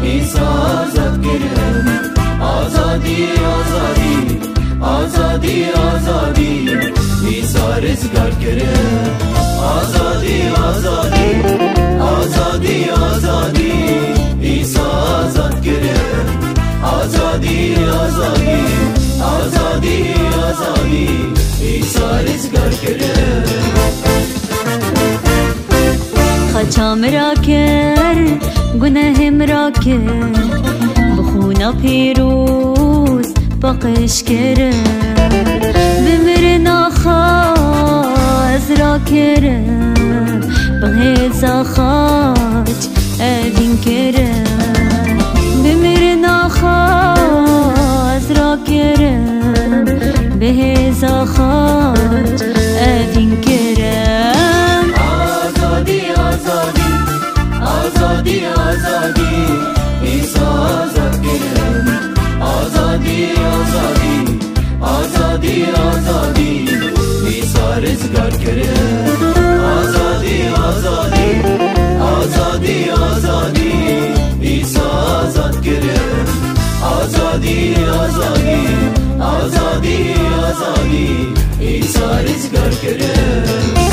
İsa azad kirin Azadî azadî Azadî azadî İsa rizgar kirin Azadî azadî Azadî azadî İsa azad kirin Azadî azadî Azadî azadî İsa rizgar kirin خچام را کر گناهم را کر بخونا پیروز بقش کر بمرنا خاز را کر بغیزا خاج ادین کر بمرنا خاز را کر بغیزا خاج ادین کر Azadî azadî İsa azad kirin Azadî azadî Azadî azadî İsa rizgar kirin Azadî azadî Azadî azadî İsa azad kirin Azadî azadî Azadî azadî İsa rizgar kirin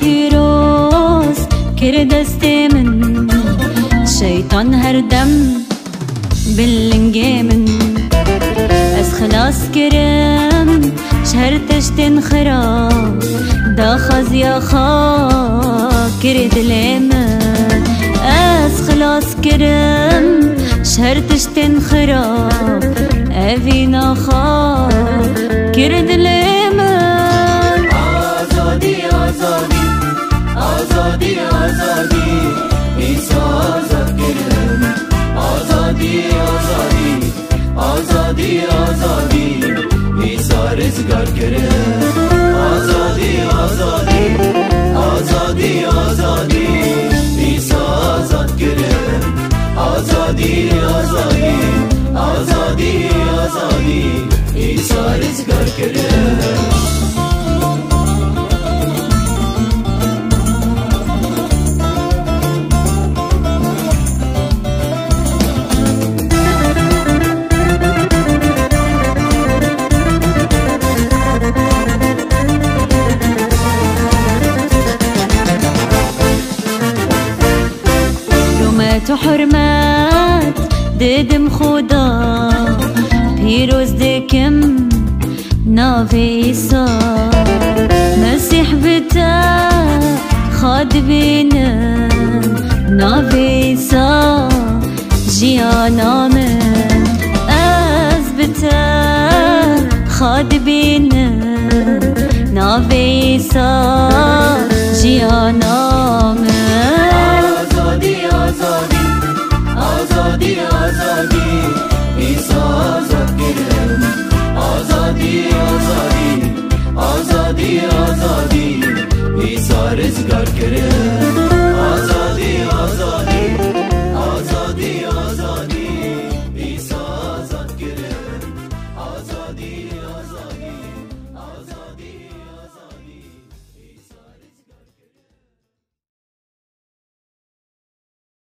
پیروز کر دست من şeytan her dem بلنگی من از خلاص کرم شهر تشتن خراب دا خزیا خاکر دلی من از خلاص کرم شهر تشتن خراب اوینا خاکر دلی من Azadî azadî Azadî azadî İsa azad kirin Azadî azadî Azadî azadî İsa rizgar kirin Azadî azadî Azadî azadî İsa azad kirin Azadî azadî Azadî azadî İsa rizgar kirin تو حرمت دیدم خدا پیروز دکم ناو عیسی مسیح بتا خاد بینم ناو عیسی جیانام از بتا خاد بینم ناو عیسی جیانام Azadî azadî İsa azad kirin Azadî azadî Azadî azadî İsa rizgar kirin Azadî azadî